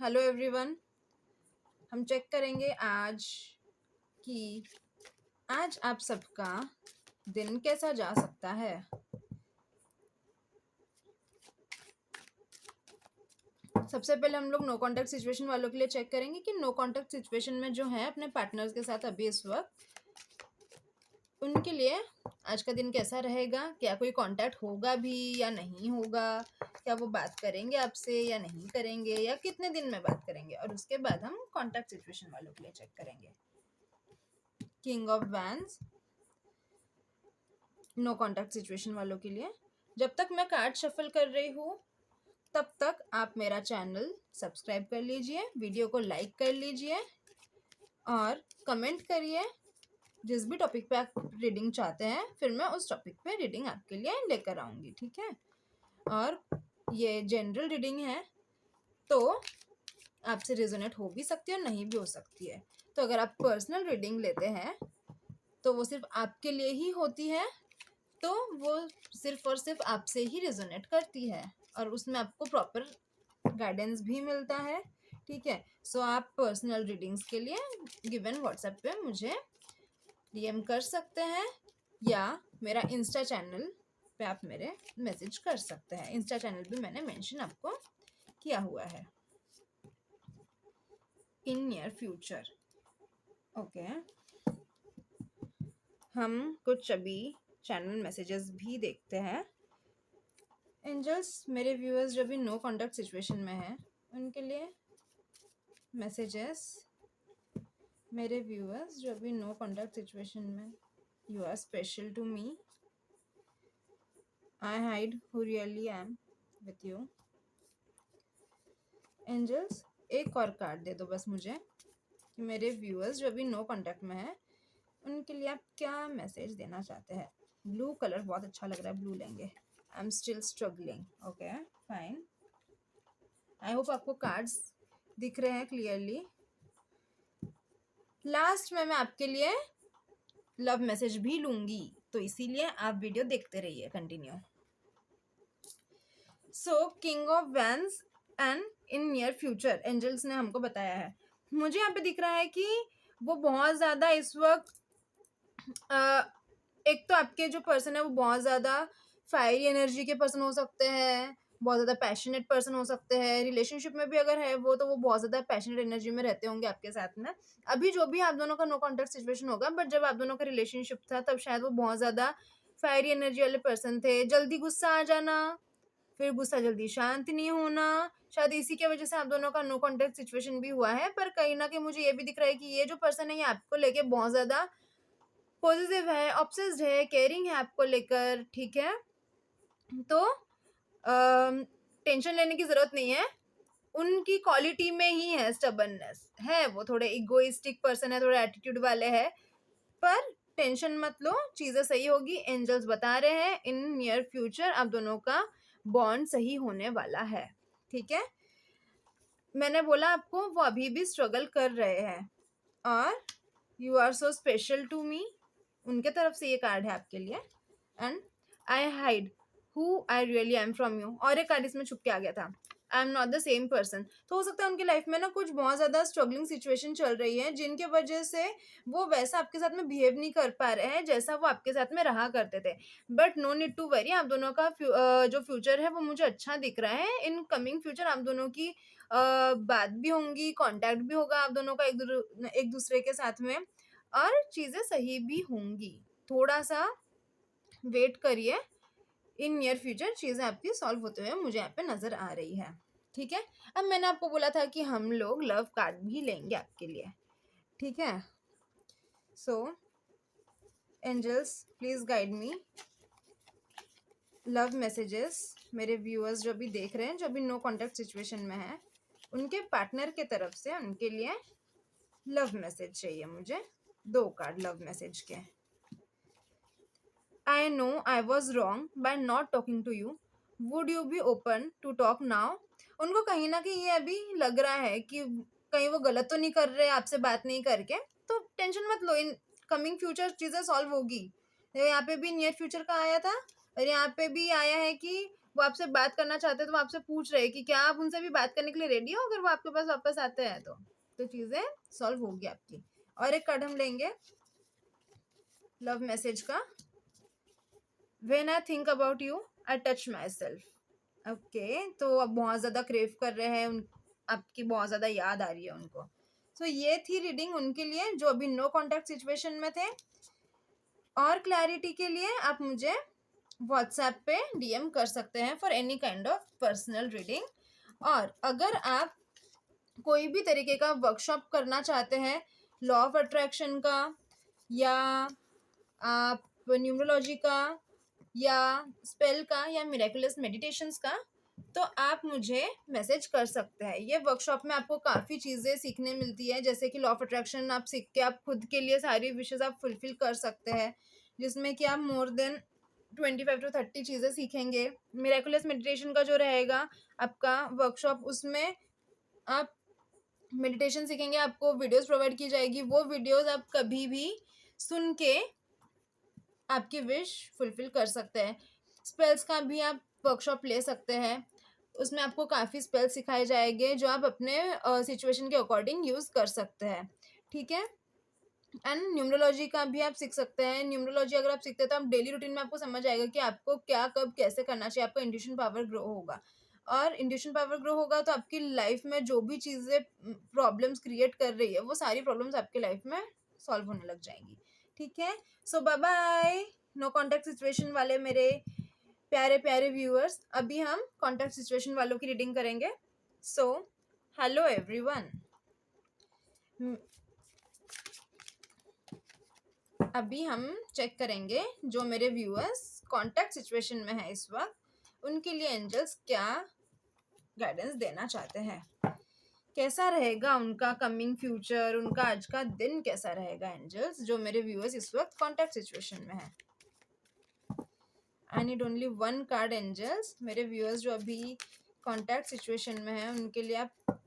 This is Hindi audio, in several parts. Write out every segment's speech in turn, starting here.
Hello everyone. हम चेक करेंगे कि आज आप सबका दिन कैसा जा सकता है। सबसे पहले हम लोग नो कॉन्टैक्ट सिचुएशन वालों के लिए चेक करेंगे कि नो कॉन्टैक्ट सिचुएशन में जो है अपने पार्टनर्स के साथ अभी इस वक्त उनके लिए आज का दिन कैसा रहेगा, क्या कोई कांटेक्ट होगा भी या नहीं होगा, क्या वो बात करेंगे आपसे या नहीं करेंगे, या कितने दिन में बात करेंगे। और उसके बाद हम कांटेक्ट सिचुएशन वालों के लिए चेक करेंगे। King of wands no contact situation वालों के लिए। जब तक मैं कार्ड शफल कर रही हूँ तब तक आप मेरा चैनल सब्सक्राइब कर लीजिए, वीडियो को लाइक कर लीजिए और कमेंट करिए जिस भी टॉपिक पे आप रीडिंग चाहते हैं, फिर मैं उस टॉपिक पे रीडिंग आपके लिए लेकर आऊँगी, ठीक है। और ये जनरल रीडिंग है तो आपसे रेजोनेट हो भी सकती है और नहीं भी हो सकती है। तो अगर आप पर्सनल रीडिंग लेते हैं तो वो सिर्फ आपके लिए ही होती है, तो वो सिर्फ और सिर्फ आपसे ही रेजोनेट करती है और उसमें आपको प्रॉपर गाइडेंस भी मिलता है, ठीक है। सो आप पर्सनल रीडिंग्स के लिए गिवन व्हाट्सएप पे मुझे डीएम कर सकते हैं या मेरा इंस्टा चैनल पे आप मेरे मैसेज कर सकते हैं। इंस्टा चैनल भी मैंने मेंशन आपको किया हुआ है। इन नियर फ्यूचर ओके, हम कुछ अभी चैनल मैसेजेस भी देखते हैं। एंजल्स, मेरे व्यूअर्स जो भी नो कॉन्टैक्ट सिचुएशन में हैं उनके लिए मैसेजेस। मेरे व्यूअर्स जो भी नो कॉन्टैक्ट सिचुएशन में, you are special to me, I hide who really am with you. Angels, एक और कार्ड दे दो बस मुझे कि मेरे व्यूअर्स जो भी नो कॉन्टैक्ट में है उनके लिए आप क्या मैसेज देना चाहते हैं। ब्लू कलर बहुत अच्छा लग रहा है, ब्लू लेंगे। I am still struggling, okay fine. I hope आपको कार्ड्स दिख रहे हैं क्लियरली। लास्ट में मैं आपके लिए लव मैसेज भी लूंगी, तो इसीलिए आप वीडियो देखते रहिए continue. So king of wands and in near future angels ने हमको बताया है। मुझे यहाँ पे दिख रहा है कि वो बहुत ज़्यादा इस वक्त एक तो आपके जो पर्सन है वो बहुत ज़्यादा फायरी एनर्जी के पर्सन हो सकते हैं, बहुत ज़्यादा पैशनेट पर्सन हो सकते हैं। रिलेशनशिप में भी अगर है वो, तो वो बहुत ज़्यादा पैशनेट एनर्जी में रहते होंगे आपके साथ में। अभी जो भी आप दोनों का नो कॉन्टैक्ट सिचुएशन होगा, बट जब आप दोनों का रिलेशनशिप था तब शायद वो बहुत ज़्यादा फायरी एनर्जी वाले पर्सन थे। जल्दी गुस्सा आ जाना, फिर गुस्सा जल्दी शांत नहीं होना, शायद इसी की वजह से आप दोनों का नो कॉन्टैक्ट सिचुएशन भी हुआ है। पर कहीं ना कहीं मुझे ये भी दिख रहा है कि ये जो पर्सन है ये आपको लेके बहुत ज़्यादा पॉजिटिव है, ऑब्सेस्ड है, केयरिंग है आपको लेकर, ठीक है। तो टेंशन लेने की ज़रूरत नहीं है, उनकी क्वालिटी में ही है स्टबर्ननेस है। वो थोड़े इगोइस्टिक पर्सन है, थोड़े एटीट्यूड वाले हैं, पर टेंशन मत लो, चीज़ें सही होगी। एंजल्स बता रहे हैं इन नियर फ्यूचर आप दोनों का बॉन्ड सही होने वाला है, ठीक है। मैंने बोला आपको वो अभी भी स्ट्रगल कर रहे हैं और you are so special to me, उनके तरफ से ये कार्ड है आपके लिए। And I hide who I really am from you, और एक कार्ड इसमें छुप के आ गया था, I am not the same person. तो हो सकता है उनकी लाइफ में ना कुछ बहुत ज़्यादा स्ट्रगलिंग सिचुएशन चल रही है जिनके वजह से वो वैसा आपके साथ में बिहेव नहीं कर पा रहे हैं जैसा वो आपके साथ में रहा करते थे। But no need to worry, आप दोनों का जो फ्यूचर है वो मुझे अच्छा दिख रहा है। इन कमिंग फ्यूचर आप दोनों की बात भी होंगी, कॉन्टैक्ट भी होगा आप दोनों का एक दूसरे के साथ में, और चीज़ें सही भी होंगी। थोड़ा सा वेट करिए, इन नियर फ्यूचर चीज़ें आपकी सॉल्व होते हुए मुझे यहाँ पे नज़र आ रही है, ठीक है। अब मैंने आपको बोला था कि हम लोग लव कार्ड भी लेंगे आपके लिए, ठीक है। So angels please guide me love messages. मेरे व्यूअर्स जो भी देख रहे हैं, जो भी नो कॉन्टैक्ट सिचुएशन में है, उनके पार्टनर के तरफ से उनके लिए लव मैसेज चाहिए मुझे। 2 कार्ड लव मैसेज के। I know I was wrong by not talking to you. Would you be open to talk now? उनको कहीं ना कहीं ये अभी लग रहा है कि कहीं वो गलत तो नहीं कर रहे आपसे बात नहीं करके, तो टेंशन मत लो, इन कमिंग फ्यूचर चीज़ें सॉल्व होगी। यहाँ पे भी नियर फ्यूचर का आया था और यहाँ पे भी आया है कि वो आपसे बात करना चाहते हैं तो वो आपसे पूछ रहे हैं कि क्या आप उनसे भी बात करने के लिए रेडी हो अगर वो आपके पास वापस आते हैं तो चीजें सॉल्व होगी आपकी। और एक कार्ड हम लेंगे लव मैसेज का। When I think about you I touch my self. Okay, तो अब बहुत ज्यादा क्रेव कर रहे हैं आपकी बहुत ज्यादा याद आ रही है उनको। तो ये थी रीडिंग उनके लिए जो अभी नो कॉन्टैक्ट सिचुएशन में थे। और क्लैरिटी के लिए आप मुझे व्हाट्सएप पे डीएम कर सकते हैं for any kind of personal reading. और अगर आप कोई भी तरीके का वर्कशॉप करना चाहते हैं लॉ ऑफ अट्रैक्शन का, या आप न्यूमरोलॉजी का, या स्पेल का, या मिरेकुलस मेडिटेशंस का, तो आप मुझे मैसेज कर सकते हैं। ये वर्कशॉप में आपको काफ़ी चीज़ें सीखने मिलती है, जैसे कि लॉ ऑफ अट्रैक्शन आप सीख के आप खुद के लिए सारी विशेष आप फुलफिल कर सकते हैं, जिसमें कि आप मोर देन 25 to 30 चीज़ें सीखेंगे। मिरेकुलस मेडिटेशन का जो रहेगा आपका वर्कशॉप, उसमें आप मेडिटेशन सीखेंगे, आपको वीडियोस प्रोवाइड की जाएगी, वो वीडियोस आप कभी भी सुन के आपकी विश फुलफिल कर सकते हैं। स्पेल्स का भी आप वर्कशॉप ले सकते हैं, उसमें आपको काफ़ी स्पेल्स सिखाए जाएंगे जो आप अपने सिचुएशन के अकॉर्डिंग यूज़ कर सकते हैं, ठीक है। एंड न्यूमरोलॉजी का भी आप सीख सकते हैं। न्यूमरोलॉजी अगर आप सीखते हैं तो आप डेली रूटीन में आपको समझ आएगा कि आपको क्या कब कैसे करना चाहिए, आपका इंट्यूशन पावर ग्रो होगा। और इंट्यूशन पावर ग्रो होगा तो आपकी लाइफ में जो भी चीज़ें प्रॉब्लम्स क्रिएट कर रही है वो सारी प्रॉब्लम्स आपकी लाइफ में सॉल्व होने लग जाएंगी, ठीक है। So bye bye no contact situation वाले मेरे प्यारे प्यारे व्यूअर्स। अभी हम कॉन्टैक्ट सिचुएशन वालों की रीडिंग करेंगे। सो हेलो एवरीवन, अभी हम चेक करेंगे जो मेरे व्यूअर्स कॉन्टैक्ट सिचुएशन में है इस वक्त, उनके लिए एंजल्स क्या गाइडेंस देना चाहते हैं, कैसा रहेगा उनका कमिंग फ्यूचर, उनका आज का दिन कैसा रहेगा एंजल्स, जो मेरे व्यूअर्स इस वक्त कॉन्टैक्ट सिचुएशन में है। I need only one card angels. मेरे व्यूअर्स जो अभी कॉन्टैक्ट सिचुएशन में है उनके लिए आप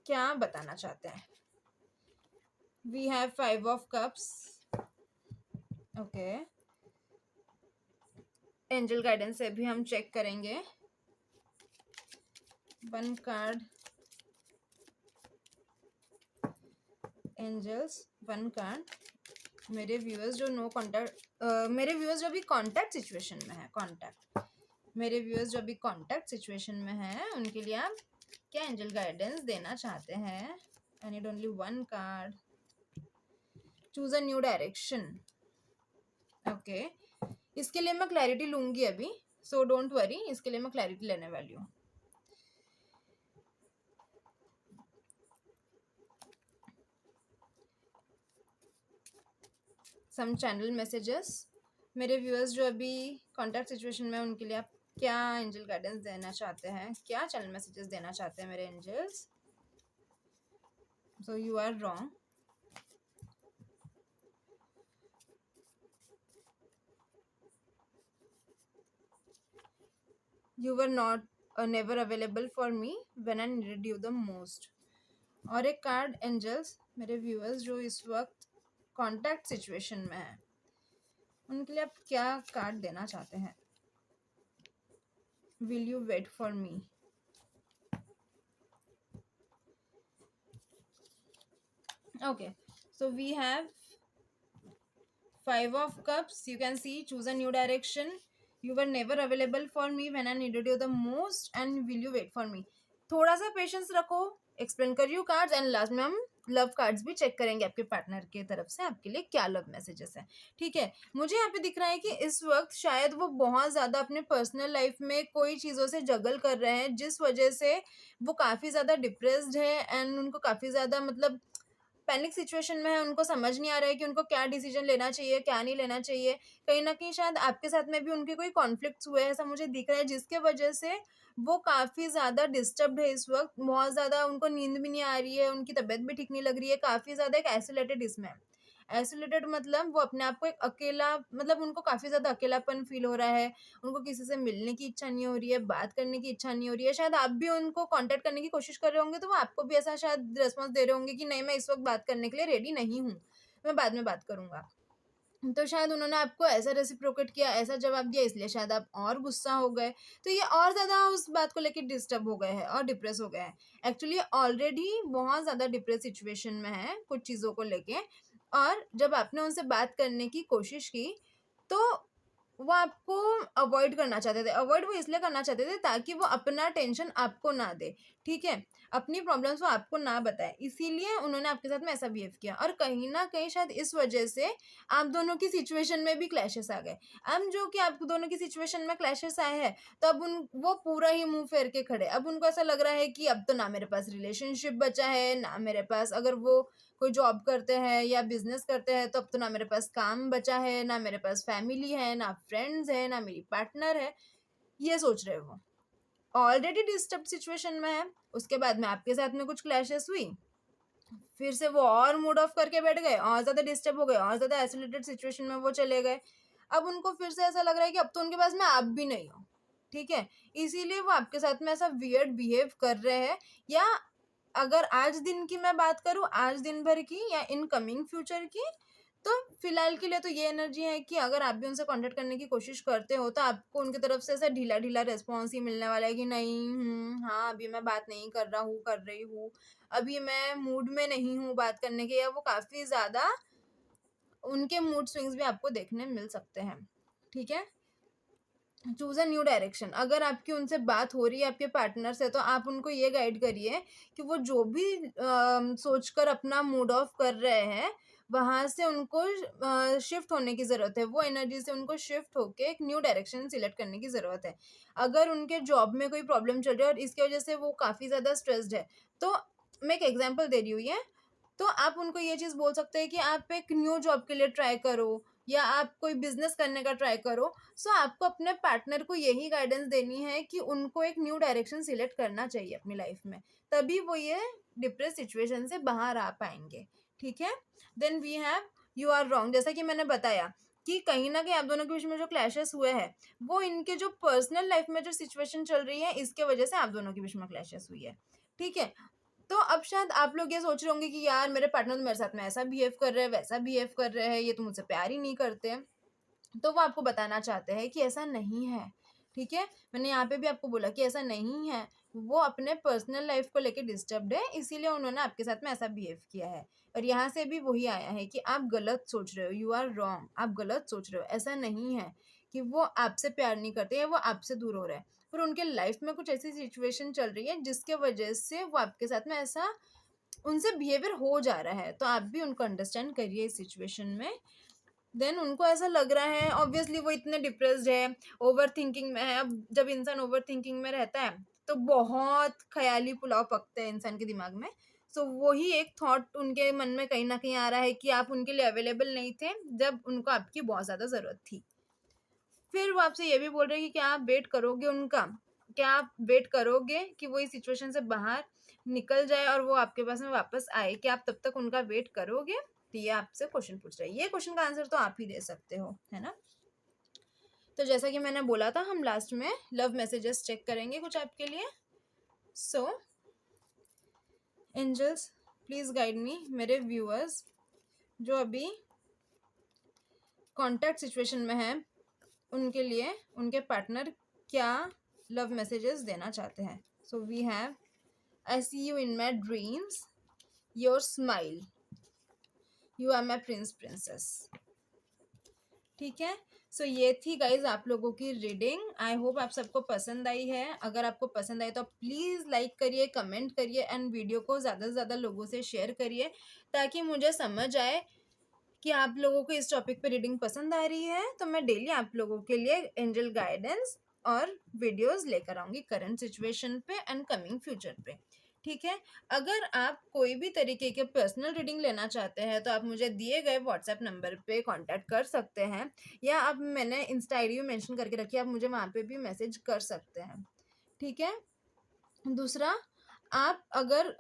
क्या बताना चाहते हैं। We have 5 of cups। Okay, angel guidance से भी हम चेक करेंगे। One card angels, one card मेरे व्यूअर्स जो नो कॉन्टैक्ट मेरे व्यूअर्स जो अभी कॉन्टैक्ट सिचुएशन में है, मेरे व्यूअर्स जो अभी कॉन्टैक्ट सिचुएशन में है उनके लिए आप क्या एंजल गाइडेंस देना चाहते हैं। आई need only one card. Choose a new direction. Okay, इसके लिए मैं क्लैरिटी लूंगी अभी, सो डोंट वरी, इसके लिए मैं क्लैरिटी लेने वाली हूँ। सम चैनल मैसेजेस। मेरे व्यूअर्स जो अभी कॉन्टैक्ट सिचुएशन में उनके लिए आप क्या एंजल गाइडेंस देना चाहते हैं, क्या चैनल मैसेजेस देना चाहते हैं मेरे angels. So you are wrong. You were not never available for me when I needed you the most। और एक कार्ड एंजल्स मेरे व्यूअर्स जो इस वक्त कॉन्टैक्ट सिचुएशन में है उनके लिए आप क्या कार्ड देना चाहते हैं। Will you wait for me. Okay, so we have 5 of cups। You can see, choose a new direction। You were never available for me when I needed you the most and will you wait for me। थोड़ा सा पेशेंस रखो, एक्सप्लेन कर रही हूँ कार्ड्स, एंड लास्ट में हम लव कार्ड्स भी चेक करेंगे आपके पार्टनर की तरफ से आपके लिए क्या लव मैसेजेस हैं, ठीक है। मुझे यहाँ पे दिख रहा है कि इस वक्त शायद वो बहुत ज़्यादा अपने पर्सनल लाइफ में कोई चीज़ों से जगल कर रहे हैं, जिस वजह से वो काफ़ी ज़्यादा डिप्रेस्ड है एंड उनको काफ़ी ज़्यादा मतलब पैनिक सिचुएशन में है। उनको समझ नहीं आ रहा है कि उनको क्या डिसीजन लेना चाहिए, क्या नहीं लेना चाहिए। कहीं न कहीं शायद आपके साथ में भी उनके कोई कॉन्फ्लिक्ट्स हुए हैं, ऐसा मुझे दिख रहा है, जिसके वजह से वो काफ़ी ज़्यादा डिस्टर्ब्ड है इस वक़्त। बहुत ज़्यादा उनको नींद भी नहीं आ रही है, उनकी तबीयत भी ठीक नहीं लग रही है, काफ़ी ज़्यादा एक आइसोलेटेड इसमें है। आइसोलेटेड मतलब वो अपने आप को एक अकेला, मतलब उनको काफ़ी ज़्यादा अकेलापन फ़ील हो रहा है। उनको किसी से मिलने की इच्छा नहीं हो रही है, बात करने की इच्छा नहीं हो रही है। शायद आप भी उनको कॉन्टैक्ट करने की कोशिश कर रहे होंगे, तो वो आपको भी ऐसा शायद रिस्पॉन्स दे रहे होंगे कि नहीं, मैं इस वक़्त बात करने के लिए रेडी नहीं हूँ, मैं बाद में बात करूँगा। तो शायद उन्होंने आपको ऐसा रेसिप्रोकेट किया, ऐसा जवाब दिया, इसलिए शायद आप और गुस्सा हो गए। तो ये और ज़्यादा उस बात को लेके डिस्टर्ब हो गए हैं और डिप्रेस हो गए हैं। एक्चुअली ऑलरेडी बहुत ज़्यादा डिप्रेस सिचुएशन में है कुछ चीज़ों को लेके, और जब आपने उनसे बात करने की कोशिश की, तो वो आपको अवॉइड करना चाहते थे। अवॉइड वो इसलिए करना चाहते थे ताकि वो अपना टेंशन आपको ना दे, ठीक है? अपनी प्रॉब्लम्स वो आपको ना बताए, इसीलिए उन्होंने आपके साथ में ऐसा बिहेव किया, और कहीं न कहीं शायद इस वजह से आप दोनों की सिचुएशन में भी क्लैशेस आ गए। अब जो कि आप दोनों की सिचुएशन में क्लैशेस आए हैं, तो अब वो पूरा ही मुँह फेर के खड़े। अब उनको ऐसा लग रहा है कि अब तो ना मेरे पास रिलेशनशिप बचा है, ना मेरे पास, अगर वो कोई जॉब करते हैं या बिज़नेस करते हैं, तो अब तो ना मेरे पास काम बचा है, ना मेरे पास फैमिली है, ना फ्रेंड्स है, ना मेरी पार्टनर है। ये सोच रहे हो। ऑलरेडी डिस्टर्ब्ड सिचुएशन में है, उसके बाद में आपके साथ में कुछ क्लैशेस हुई, फिर से वो और मूड ऑफ करके बैठ गए, और ज़्यादा डिस्टर्ब हो गए, और ज़्यादा आइसोलेटेड सिचुएशन में वो चले गए। अब उनको फिर से ऐसा लग रहा है कि अब तो उनके पास में आप भी नहीं हो, ठीक है? इसीलिए वो आपके साथ में ऐसा वियर्ड बिहेव कर रहे हैं। या अगर आज दिन की मैं बात करूँ, आज दिन भर की या इन कमिंग फ्यूचर की, तो फिलहाल के लिए तो ये एनर्जी है कि अगर आप भी उनसे कांटेक्ट करने की कोशिश करते हो, तो आपको उनकी तरफ से ऐसा ढीला-ढीला रिस्पॉन्स ही मिलने वाला है कि नहीं, हाँ, अभी मैं बात नहीं कर रहा हूँ, कर रही हूँ, अभी मैं मूड में नहीं हूँ बात करने के, या वो काफ़ी ज़्यादा उनके मूड स्विंग्स भी आपको देखने मिल सकते हैं, ठीक है? Choose a new direction. अगर आपकी उनसे बात हो रही है आपके पार्टनर से, तो आप उनको ये गाइड करिए कि वो जो भी सोचकर अपना मूड ऑफ कर रहे हैं, वहाँ से उनको शिफ्ट होने की ज़रूरत है। वो एनर्जी से उनको शिफ्ट होके एक न्यू डायरेक्शन सिलेक्ट करने की ज़रूरत है। अगर उनके जॉब में कोई प्रॉब्लम चल रही है और इसकी वज़ह से वो काफ़ी ज़्यादा स्ट्रेस्ड है, तो मैं एक एग्ज़ाम्पल दे रही हूँ ये, तो आप उनको ये चीज़ बोल सकते हैं कि आप एक न्यू जॉब के लिए ट्राई करो, या आप कोई बिज़नेस करने का ट्राई करो। सो आपको अपने पार्टनर को यही गाइडेंस देनी है कि उनको एक न्यू डायरेक्शन सिलेक्ट करना चाहिए अपनी लाइफ में, तभी वो ये डिप्रेस सिचुएशन से बाहर आ पाएंगे, ठीक है? Then we have you are wrong. जैसा कि मैंने बताया कि कहीं ना कहीं आप दोनों के बीच में जो क्लैशेस हुए हैं, वो इनके जो पर्सनल लाइफ में जो सिचुएशन चल रही है, इसके वजह से आप दोनों के बीच में क्लैशेस हुई है, ठीक है? तो अब शायद आप लोग ये सोच रहे होंगे कि यार मेरे पार्टनर तो मेरे साथ में ऐसा बिहेव कर रहे हैं, वैसा बिहेव कर रहे हैं, ये तो मुझसे प्यार ही नहीं करते। तो वो आपको बताना चाहते हैं कि ऐसा नहीं है, ठीक है? मैंने यहाँ पे भी आपको बोला कि ऐसा नहीं है, वो अपने पर्सनल लाइफ को लेके डिस्टर्ब्ड है, इसीलिए उन्होंने आपके साथ में ऐसा बिहेव किया है। और यहाँ से भी वही आया है कि आप गलत सोच रहे हो, यू आर रॉन्ग, आप गलत सोच रहे हो। ऐसा नहीं है कि वो आपसे प्यार नहीं करते या वो आपसे दूर हो रहे हैं, पर उनके लाइफ में कुछ ऐसी सिचुएशन चल रही है जिसके वजह से वो आपके साथ में ऐसा उनसे बिहेवियर हो जा रहा है। तो आप भी उनको अंडरस्टैंड करिए इस सिचुएशन में। देन उनको ऐसा लग रहा है, ऑब्वियसली वो इतने डिप्रेस्ड है, ओवरथिंकिंग में है। अब जब इंसान ओवरथिंकिंग में रहता है, तो बहुत ख़याली पुलाव पकते हैं इंसान के दिमाग में। सो वही एक थॉट उनके मन में कहीं न कहीं आ रहा है कि आप उनके लिए अवेलेबल नहीं थे, जब उनको आपकी बहुत ज़्यादा ज़रूरत थी। फिर वो आपसे ये भी बोल रहे हैं कि क्या आप वेट करोगे उनका? क्या आप वेट करोगे कि वो इस सिचुएशन से बाहर निकल जाए और वो आपके पास में वापस आए? क्या आप तब तक उनका वेट करोगे? तो ये आपसे क्वेश्चन पूछ रहे हैं। ये क्वेश्चन का आंसर तो आप ही दे सकते हो, है ना? तो जैसा कि मैंने बोला था, हम लास्ट में लव मैसेजेस चेक करेंगे कुछ आपके लिए। सो एंजल्स, प्लीज़ गाइड मी, मेरे व्यूअर्स जो अभी कॉन्टैक्ट सिचुएशन में हैं, उनके लिए उनके पार्टनर क्या लव मैसेजेस देना चाहते हैं। So we have, I see you in my dreams, your smile, you are my prince princess, ठीक है? सो ये थी गाइज आप लोगों की रीडिंग। आई होप आप सबको पसंद आई है। अगर आपको पसंद आई तो प्लीज़ लाइक करिए, कमेंट करिए एंड वीडियो को ज़्यादा से ज़्यादा लोगों से शेयर करिए, ताकि मुझे समझ आए कि आप लोगों को इस टॉपिक पे रीडिंग पसंद आ रही है। तो मैं डेली आप लोगों के लिए एंजल गाइडेंस और वीडियोस लेकर आऊँगी करंट सिचुएशन पे एंड कमिंग फ्यूचर पे, ठीक है? अगर आप कोई भी तरीके के पर्सनल रीडिंग लेना चाहते हैं, तो आप मुझे दिए गए व्हाट्सएप नंबर पे कांटेक्ट कर सकते हैं, या आप, मैंने इंस्टा आईडी भी मेंशन करके रखी है, आप मुझे वहाँ पे भी मैसेज कर सकते हैं, ठीक है? दूसरा, आप अगर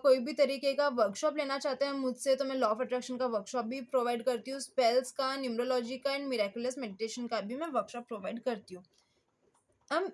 कोई भी तरीके का वर्कशॉप लेना चाहते हैं मुझसे, तो मैं लॉ ऑफ अट्रैक्शन का वर्कशॉप भी प्रोवाइड करती हूँ, स्पेल्स का, न्यूमरोलॉजी का एंड मिरेकुलस मेडिटेशन का भी मैं वर्कशॉप प्रोवाइड करती हूँ। अब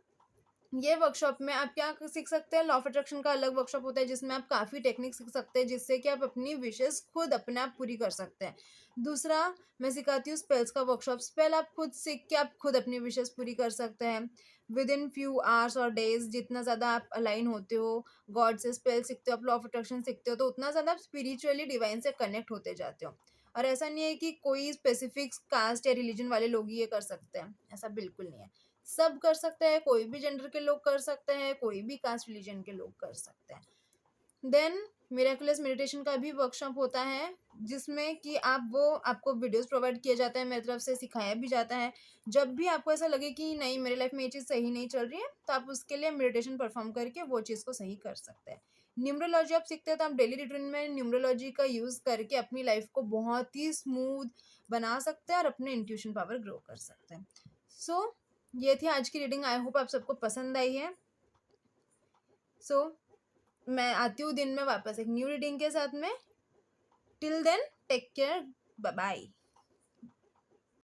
ये वर्कशॉप में आप क्या सीख सकते हैं, लॉ ऑफ अट्रैक्शन का अलग वर्कशॉप होता है जिसमें आप काफ़ी टेक्निक सीख सकते हैं जिससे कि आप अपनी विशेस खुद अपने आप पूरी कर सकते हैं। दूसरा, मैं सिखाती हूँ स्पेल्स का वर्कशॉप। स्पेल आप खुद सीख के आप खुद अपनी विशेस पूरी कर सकते हैं विद इन फ्यू आवर्स और डेज। जितना ज़्यादा आप अलाइन होते हो गॉड से, स्पेल सीखते हो, आप लॉ ऑफ अट्रैक्शन सीखते हो, तो उतना ज़्यादा आप स्पिरिचुअली डिवाइन से कनेक्ट होते जाते हो। और ऐसा नहीं है कि कोई स्पेसिफिक कास्ट या रिलीजन वाले लोग ही ये कर सकते हैं, ऐसा बिल्कुल नहीं है। सब कर सकते हैं, कोई भी जेंडर के लोग कर सकते हैं, कोई भी कास्ट रिलीजन के लोग कर सकते हैं। देन मिरेकुलस मेडिटेशन का भी वर्कशॉप होता है जिसमें कि आपको वीडियोस प्रोवाइड किया जाता है, मेरी तरफ से सिखाया भी जाता है। जब भी आपको ऐसा लगे कि नहीं मेरे लाइफ में ये चीज़ सही नहीं चल रही है, तो आप उसके लिए मेडिटेशन परफॉर्म करके वो चीज़ को सही कर सकते हैं। न्यूमरोलॉजी आप सीखते हैं तो आप डेली रूटीन में न्यूमरोलॉजी का यूज़ करके अपनी लाइफ को बहुत ही स्मूथ बना सकते हैं और अपने इंट्यूशन पावर ग्रो कर सकते हैं। सो ये थी आज की रीडिंग। आई होप आप सबको पसंद आई है। सो मैं आती हूँ दिन में वापस एक न्यू रीडिंग के साथ में। Till then take care, bye bye.